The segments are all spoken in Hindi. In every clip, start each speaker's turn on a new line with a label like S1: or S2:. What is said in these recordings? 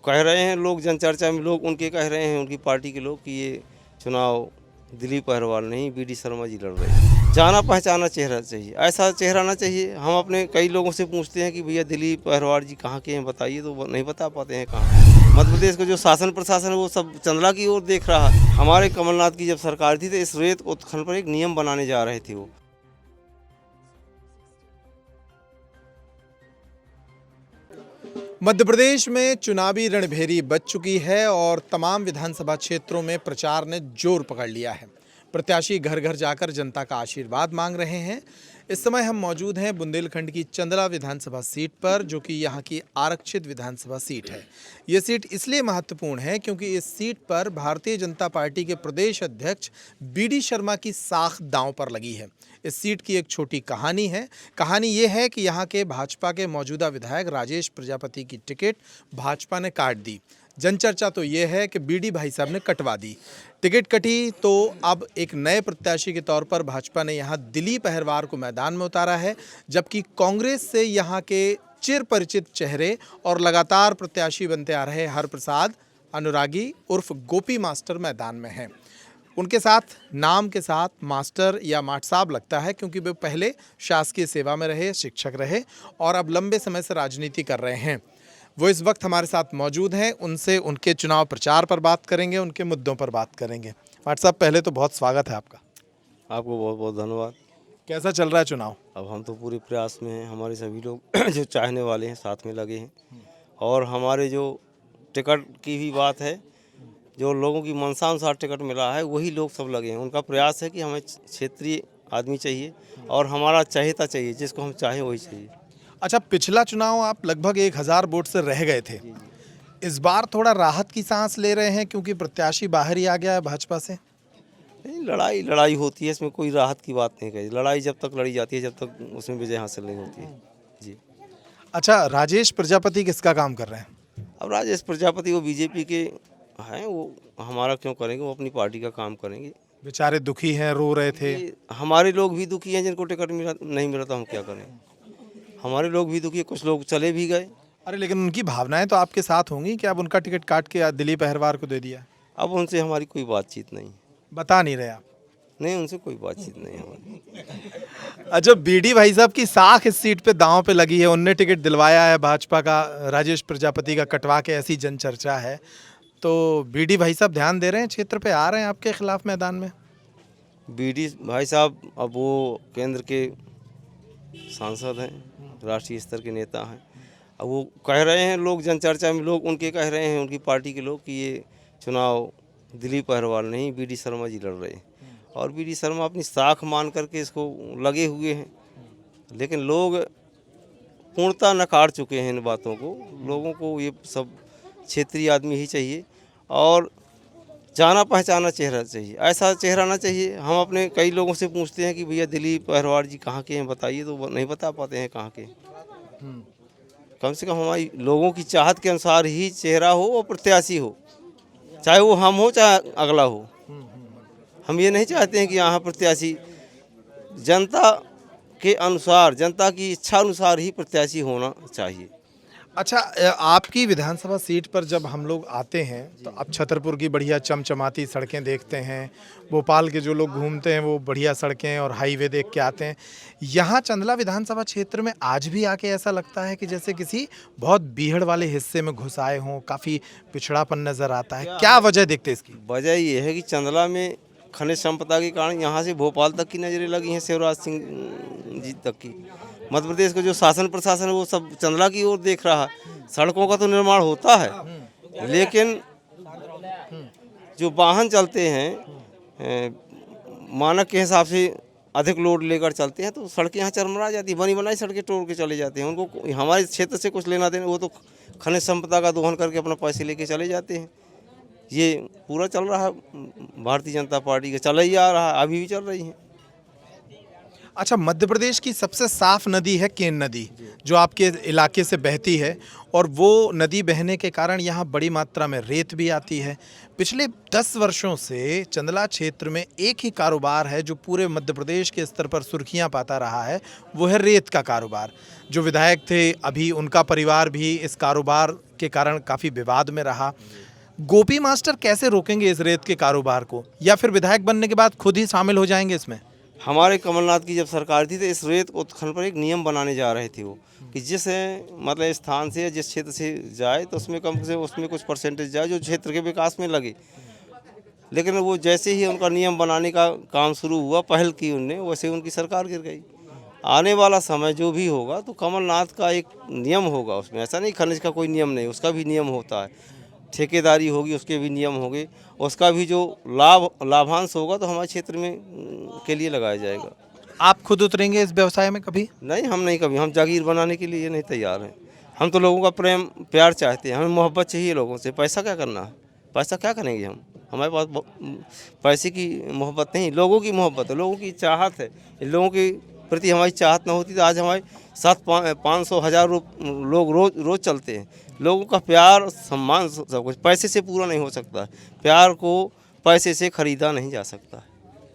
S1: कह रहे हैं लोग, जनचर्चा में लोग उनके कह रहे हैं, उनकी पार्टी के लोग, कि ये चुनाव दिलीप अग्रवाल नहीं बीडी शर्मा जी लड़ रहे हैं। जाना पहचाना चेहरा चाहिए, ऐसा चेहरा ना चाहिए। हम अपने कई लोगों से पूछते हैं कि भैया दिलीप अग्रवाल जी कहाँ के हैं, बताइए, तो वो नहीं बता पाते हैं कहाँ। मध्य प्रदेश का जो शासन प्रशासन है वो सब चंद्रा की ओर देख रहा है। हमारे कमलनाथ की जब सरकार थी तो इस रेत उत्खनन पर एक नियम बनाने जा रहे थे वो।
S2: मध्य प्रदेश में चुनावी रणभेरी बज चुकी है और तमाम विधानसभा क्षेत्रों में प्रचार ने जोर पकड़ लिया है। प्रत्याशी घर घर जाकर जनता का आशीर्वाद मांग रहे हैं। इस समय हम मौजूद हैं बुंदेलखंड की चंदला विधानसभा सीट पर, जो कि यहाँ की आरक्षित विधानसभा सीट है। ये सीट इसलिए महत्वपूर्ण है क्योंकि इस सीट पर भारतीय जनता पार्टी के प्रदेश अध्यक्ष बीडी शर्मा की साख दांव पर लगी है। इस सीट की एक छोटी कहानी है। कहानी ये है कि यहाँ के भाजपा के मौजूदा विधायक राजेश प्रजापति की टिकट भाजपा ने काट दी। जनचर्चा तो ये है कि बीडी भाई साहब ने कटवा दी। टिकट कटी तो अब एक नए प्रत्याशी के तौर पर भाजपा ने यहाँ दिलीप अग्रवाल को मैदान में उतारा है, जबकि कांग्रेस से यहाँ के चिर परिचित चेहरे और लगातार प्रत्याशी बनते आ रहे हरप्रसाद अनुरागी उर्फ गोपी मास्टर मैदान में हैं। उनके साथ नाम के साथ मास्टर या माट साहब लगता है क्योंकि वे पहले शासकीय सेवा में रहे, शिक्षक रहे और अब लंबे समय से राजनीति कर रहे हैं। वो इस वक्त हमारे साथ मौजूद हैं। उनसे उनके चुनाव प्रचार पर बात करेंगे, उनके मुद्दों पर बात करेंगे। माट साहब, पहले तो बहुत स्वागत है आपका।
S1: आपको बहुत बहुत धन्यवाद।
S2: कैसा चल रहा है चुनाव?
S1: अब हम तो पूरे प्रयास में हैं, हमारे सभी लोग जो चाहने वाले हैं साथ में लगे हैं। और हमारे जो टिकट की भी बात है, जो लोगों की मनसा अनुसार टिकट मिला है वही लोग सब लगे हैं। उनका प्रयास है कि हमें क्षेत्रीय आदमी चाहिए और हमारा चहेता चाहिए, जिसको हम चाहें वही चाहिए।
S2: अच्छा, पिछला चुनाव आप लगभग 1000 वोट से रह गए थे। इस बार थोड़ा राहत की सांस ले रहे हैं क्योंकि प्रत्याशी बाहर ही आ गया है भाजपा से।
S1: नहीं, लड़ाई होती है, इसमें कोई राहत की बात नहीं कही। लड़ाई जब तक लड़ी जाती है, जब तक उसमें विजय हासिल नहीं होती है जी।
S2: अच्छा, राजेश प्रजापति किसका काम कर रहे हैं?
S1: अब राजेश प्रजापति वो बीजेपी के हैं, वो हमारा क्यों करेंगे, वो अपनी पार्टी का काम करेंगे।
S2: बेचारे दुखी हैं, रो रहे थे।
S1: हमारे लोग भी दुखी हैं, जिनको टिकट नहीं मिला तो हम क्या करें। हमारे लोग भी दुखी है, कुछ लोग चले भी गए।
S2: अरे लेकिन उनकी भावनाएं तो आपके साथ होंगी कि अब उनका टिकट काट के दिलीप अग्रवाल को दे दिया।
S1: अब उनसे हमारी कोई बातचीत नहीं।
S2: बता नहीं रहे आप?
S1: नहीं, उनसे कोई बातचीत नहीं हमारी।
S2: अच्छा, बीडी भाई साहब की साख इस सीट पे दांव पे लगी है। उनने टिकट दिलवाया है भाजपा का, राजेश प्रजापति का कटवा के, ऐसी जनचर्चा है। तो बीडी भाई साहब ध्यान दे रहे हैं, क्षेत्र पे आ रहे हैं आपके खिलाफ मैदान में?
S1: बीडी भाई साहब अब वो केंद्र के सांसद हैं, राष्ट्रीय स्तर के नेता हैं। अब वो कह रहे हैं लोग, जनचर्चा में लोग उनके कह रहे हैं, उनकी पार्टी के लोग, कि ये चुनाव दिलीप अग्रवाल नहीं बीडी शर्मा जी लड़ रहे हैं। और बीडी शर्मा अपनी साख मान करके इसको लगे हुए हैं, लेकिन लोग पूर्णतः नकार चुके हैं इन बातों को। लोगों को ये सब क्षेत्रीय आदमी ही चाहिए और जाना पहचाना चेहरा चाहिए, ऐसा चेहरा ना चाहिए। हम अपने कई लोगों से पूछते हैं कि भैया दिलीप अग्रवाल जी कहाँ के हैं, बताइए, तो वो नहीं बता पाते हैं कहाँ के। कम से कम हमारी लोगों की चाहत के अनुसार ही चेहरा हो और प्रत्याशी हो, चाहे वो हम हो चाहे अगला हो। हम ये नहीं चाहते हैं कि यहाँ प्रत्याशी जनता के अनुसार, जनता की इच्छा अनुसार ही प्रत्याशी होना चाहिए।
S2: अच्छा, आपकी विधानसभा सीट पर जब हम लोग आते हैं तो आप छतरपुर की बढ़िया चमचमाती सड़कें देखते हैं, भोपाल के जो लोग घूमते हैं वो बढ़िया सड़कें और हाईवे देख के आते हैं। यहाँ चंदला विधानसभा क्षेत्र में आज भी आके ऐसा लगता है कि जैसे किसी बहुत बीहड़ वाले हिस्से में घुस आए हों, काफ़ी पिछड़ापन नज़र आता है। क्या वजह देखते हैं इसकी?
S1: वजह ये है कि चंदला में खनिज संपदा के कारण यहाँ से भोपाल तक की नज़रें लगी हैं, शिवराज सिंह जी तक की। मध्य प्रदेश का जो शासन प्रशासन है वो सब चंदला की ओर देख रहा है। सड़कों का तो निर्माण होता है, लेकिन जो वाहन चलते हैं मानक के हिसाब से अधिक लोड लेकर चलते हैं तो सड़कें यहाँ चरमरा जाती है। बनी बनाई सड़कें तोड़ के चले जाते हैं। उनको हमारे क्षेत्र से कुछ लेना देना, वो तो खनिज संपदा का दोहन करके अपना पैसे लेके चले जाते हैं। ये पूरा चल रहा है, भारतीय जनता पार्टी का चला ही आ रहा है, अभी भी चल रही है।
S2: अच्छा, मध्य प्रदेश की सबसे साफ नदी है केन नदी, जो आपके इलाके से बहती है और वो नदी बहने के कारण यहाँ बड़ी मात्रा में रेत भी आती है। पिछले 10 वर्षों से चंदला क्षेत्र में एक ही कारोबार है जो पूरे मध्य प्रदेश के स्तर पर सुर्खियाँ पाता रहा है, वो है रेत का कारोबार। जो विधायक थे अभी उनका परिवार भी इस कारोबार जिसके कारण काफ़ी विवाद में रहा। गोपी मास्टर कैसे रोकेंगे इस रेत के कारोबार को, या फिर विधायक बनने के बाद खुद ही शामिल हो जाएंगे इसमें?
S1: हमारे कमलनाथ की जब सरकार थी तो इस रेत उत्खनन पर एक नियम बनाने जा रहे थे वो, कि जिस मतलब स्थान से या जिस क्षेत्र से जाए तो उसमें कम से उसमें कुछ परसेंटेज जाए जो क्षेत्र के विकास में लगे। लेकिन वो जैसे ही उनका नियम बनाने का काम शुरू हुआ, पहल की उनने, वैसे उनकी सरकार गिर गई। आने वाला समय जो भी होगा तो कमलनाथ का एक नियम होगा उसमें, ऐसा नहीं खनिज का कोई नियम नहीं, उसका भी नियम होता है। ठेकेदारी होगी, उसके भी नियम होंगे, उसका भी जो लाभांश होगा तो हमारे क्षेत्र में के लिए लगाया जाएगा।
S2: आप खुद उतरेंगे इस व्यवसाय में कभी?
S1: नहीं, हम नहीं कभी, हम जागीर बनाने के लिए नहीं तैयार हैं। हम तो लोगों का प्रेम प्यार चाहते हैं, हमें मोहब्बत चाहिए लोगों से। पैसा क्या करना है, पैसा क्या करेंगे हम, हमारे पास पैसे की मोहब्बत नहीं, लोगों की मोहब्बत है, लोगों की चाहत है। लोगों के प्रति हमारी चाहत ना होती तो आज हमारे 700-500-1000 लोग रोज चलते हैं। लोगों का प्यार सम्मान सब कुछ पैसे से पूरा नहीं हो सकता। प्यार को पैसे से ख़रीदा नहीं जा सकता,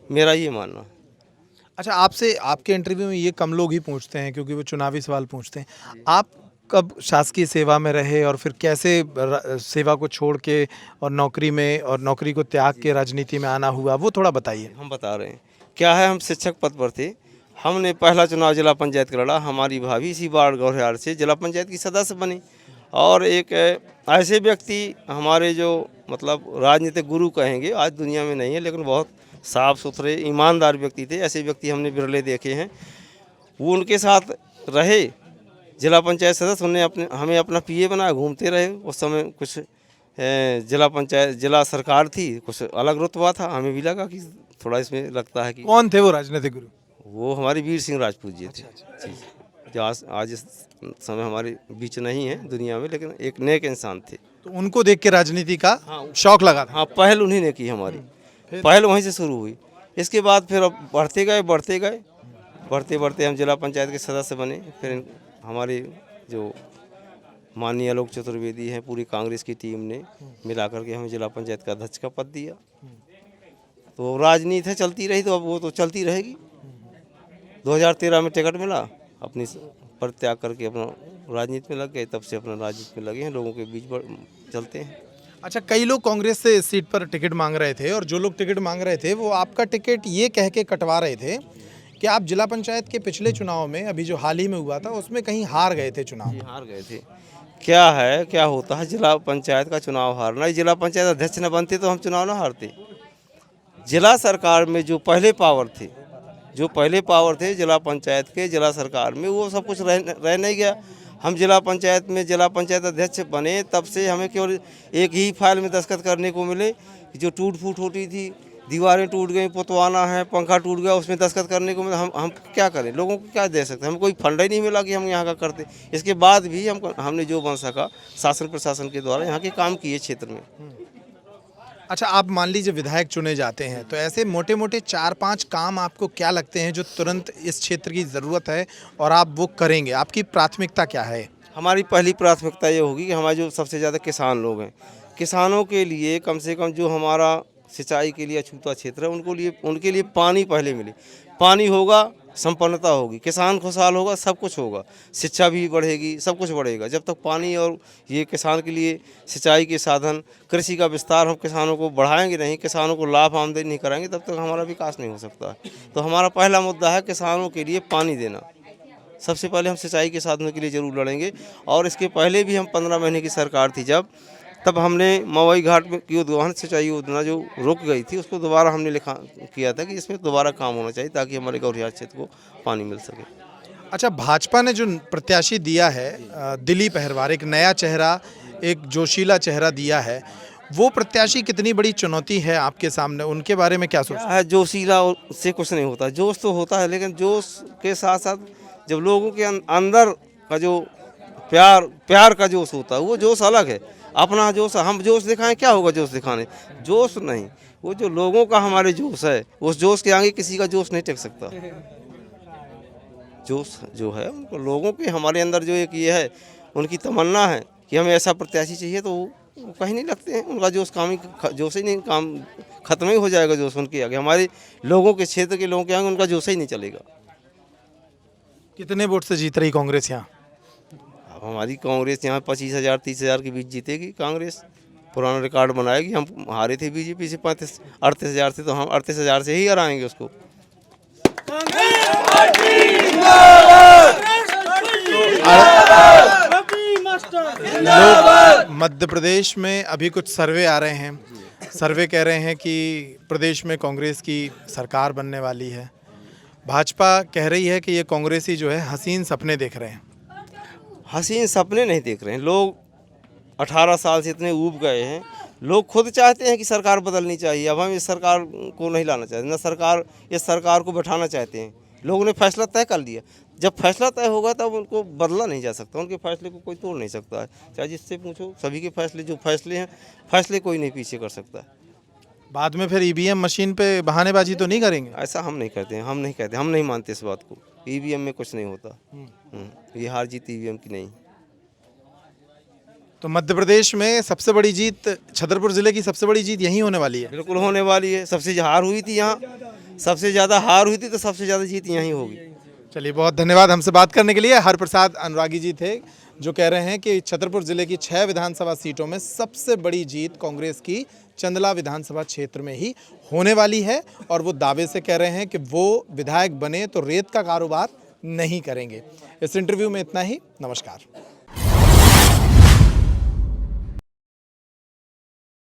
S1: मेरा ये मानना है।
S2: अच्छा, आपसे आपके इंटरव्यू में ये कम लोग ही पूछते हैं क्योंकि वो चुनावी सवाल पूछते हैं। आप कब शासकीय सेवा में रहे और फिर कैसे सेवा को छोड़ के और नौकरी में और नौकरी को त्याग के राजनीति में आना हुआ, वो थोड़ा बताइए।
S1: हम बता रहे हैं क्या है, हम शिक्षक पद पर थे। हमने पहला चुनाव जिला पंचायत का लड़ा, हमारी भाभी इसी वार्ड गौरहार से जिला पंचायत की सदस्य बनी। और एक ऐसे व्यक्ति हमारे जो मतलब राजनीतिक गुरु कहेंगे, आज दुनिया में नहीं है, लेकिन बहुत साफ सुथरे ईमानदार व्यक्ति थे। ऐसे व्यक्ति हमने बिरले देखे हैं। वो उनके साथ रहे, जिला पंचायत सदस्य, उन्होंने हमें अपना पीए बनाया, घूमते रहे। उस समय कुछ जिला सरकार थी, कुछ अलग रुतबा था, हमें भी लगा कि थोड़ा इसमें लगता है कि।
S2: कौन थे वो राजनीतिक गुरु?
S1: वो हमारे वीर सिंह राजपूत जी थे। जी, जो आज इस समय हमारे बीच नहीं है दुनिया में, लेकिन एक नेक इंसान थे।
S2: तो उनको देख के राजनीति का शौक लगा था?
S1: हाँ, पहल उन्हीं ने की हमारी, पहल वहीं से शुरू हुई। इसके बाद फिर अब बढ़ते बढ़ते हम जिला पंचायत के सदस्य बने। फिर हमारे जो माननीय आलोक चतुर्वेदी हैं, पूरी कांग्रेस की टीम ने मिलाकर के हमें जिला पंचायत का अध्यक्ष का पद दिया। तो राजनीति है, चलती रही, तो अब वो तो चलती रहेगी। 2013 में टिकट मिला, अपनी परित्याग करके अपना राजनीति में लग गए, तब से अपना राजनीति में लगे हैं, लोगों के बीच चलते हैं।
S2: अच्छा, कई लोग कांग्रेस से इस सीट पर टिकट मांग रहे थे और जो लोग टिकट मांग रहे थे वो आपका टिकट ये कह के कटवा रहे थे कि आप जिला पंचायत के पिछले चुनाव में, अभी जो हाल ही में हुआ था, उसमें कहीं हार गए थे चुनाव।
S1: हार गए थे। क्या है, क्या होता है जिला पंचायत का चुनाव हारना? जिला पंचायत अध्यक्ष न बनते तो हम चुनाव न हारते। जिला सरकार में जो पहले पावर थे जिला पंचायत के, जिला सरकार में, वो सब कुछ रह नहीं गया। हम जिला पंचायत में जिला पंचायत अध्यक्ष बने, तब से हमें केवल एक ही फाइल में दस्तखत करने को मिले, जो टूट फूट होती थी, दीवारें टूट गई, पुतवाना है, पंखा टूट गया, उसमें दस्तखत करने को मिला। हम क्या करें, लोगों को क्या दे सकते हैं? हमें कोई फंड ही नहीं मिला कि हम यहाँ का करते। इसके बाद भी हमने जो बन सका शासन प्रशासन के द्वारा यहाँ के काम किए क्षेत्र में।
S2: अच्छा, आप मान लीजिए विधायक चुने जाते हैं तो ऐसे मोटे मोटे 4-5 काम आपको क्या लगते हैं जो तुरंत इस क्षेत्र की ज़रूरत है और आप वो करेंगे? आपकी प्राथमिकता क्या है?
S1: हमारी पहली प्राथमिकता ये होगी कि हमारे जो सबसे ज़्यादा किसान लोग हैं, किसानों के लिए कम से कम जो हमारा सिंचाई के लिए अछूता क्षेत्र है, उनके लिए पानी पहले मिले। पानी होगा, संपन्नता होगी, किसान खुशहाल होगा, सब कुछ होगा, शिक्षा भी बढ़ेगी, सब कुछ बढ़ेगा। जब तक पानी और ये किसान के लिए सिंचाई के साधन, कृषि का विस्तार हम किसानों को बढ़ाएंगे नहीं, किसानों को लाभ आमदनी नहीं कराएंगे, तब तक हमारा विकास नहीं हो सकता। तो हमारा पहला मुद्दा है किसानों के लिए पानी देना। सबसे पहले हम सिंचाई के साधनों के लिए ज़रूर लड़ेंगे। और इसके पहले भी हम 15 महीने की सरकार थी तब हमने मवई घाट में की उद्वहन सिंचाई योजना जो रुक गई थी, उसको दोबारा हमने लिखा किया था कि इसमें दोबारा काम होना चाहिए ताकि हमारे गौरियार क्षेत्र को पानी मिल सके।
S2: अच्छा, भाजपा ने जो प्रत्याशी दिया है दिलीप अहिरवार, एक नया चेहरा, एक जोशीला चेहरा दिया है, वो प्रत्याशी कितनी बड़ी चुनौती है आपके सामने? उनके बारे में क्या सोचते हैं?
S1: जोशीला से कुछ नहीं होता, जोश तो होता है, लेकिन जोश के साथ साथ जब लोगों के अंदर का जो प्यार का जोश होता है, वो जोश अलग है। अपना जोश, हम जोश दिखाएं, क्या होगा जोश दिखाने? जोश नहीं, वो जो लोगों का हमारे जोश है, उस जोश के आगे किसी का जोश नहीं टिक सकता। जोश जो है उनको लोगों के हमारे अंदर जो एक ये है, उनकी तमन्ना है कि हमें ऐसा प्रत्याशी चाहिए, तो वो कहीं नहीं लगते हैं। उनका जोश जोश ही नहीं, काम खत्म ही हो जाएगा जोश उनके आगे। हमारे लोगों के क्षेत्र के लोगों के आगे उनका जोश ही नहीं चलेगा।
S2: कितने वोट से जीत रही कांग्रेस यहाँ?
S1: अब हमारी कांग्रेस यहाँ 25,000 30,000 के बीच जीतेगी कांग्रेस, पुराना रिकॉर्ड बनाएगी। हम हारे थे बीजेपी से 38,000 से, तो हम 38,000 से ही हराएंगे उसको।
S2: लोग मध्य प्रदेश में अभी कुछ सर्वे आ रहे हैं, सर्वे कह रहे हैं कि प्रदेश में कांग्रेस की सरकार बनने वाली है। भाजपा कह रही है कि ये कांग्रेसी जो है हसीन सपने देख रहे हैं।
S1: हसीन सपने नहीं देख रहे हैं लोग, 18 साल से इतने ऊब गए हैं। लोग खुद चाहते हैं कि सरकार बदलनी चाहिए। अब हम इस सरकार को नहीं लाना चाहते, न सरकार इस सरकार को बैठाना चाहते हैं। लोगों ने फैसला तय कर लिया, जब फैसला तय होगा तब उनको बदला नहीं जा सकता। उनके फैसले को कोई तोड़ नहीं सकता है, चाहे जिससे पूछो। सभी के फैसले जो फैसले हैं, फैसले कोई नहीं पीछे कर सकता है।
S2: बाद में फिर ईवीएम मशीन पे बहानेबाजी तो नहीं करेंगे?
S1: ऐसा हम नहीं करते हैं, हम नहीं कहते, हम नहीं मानते इस बात को। ईवीएम में कुछ नहीं होता। ये हार जीत ईवीएम की नहीं।
S2: तो मध्य प्रदेश में सबसे बड़ी जीत, छतरपुर जिले की सबसे बड़ी जीत यहीं होने वाली है।
S1: बिल्कुल होने वाली है। सबसे हार हुई थी यहाँ, सबसे ज़्यादा हार हुई थी, तो सबसे ज़्यादा जीत यहीं होगी।
S2: चलिए, बहुत धन्यवाद हमसे बात करने के लिए। हरप्रसाद अनुरागी जी थे, जो कह रहे हैं कि छतरपुर जिले की 6 विधानसभा सीटों में सबसे बड़ी जीत कांग्रेस की चंदला विधानसभा क्षेत्र में ही होने वाली है। और वो दावे से कह रहे हैं कि वो विधायक बने तो रेत का कारोबार नहीं करेंगे। इस इंटरव्यू में इतना ही। नमस्कार।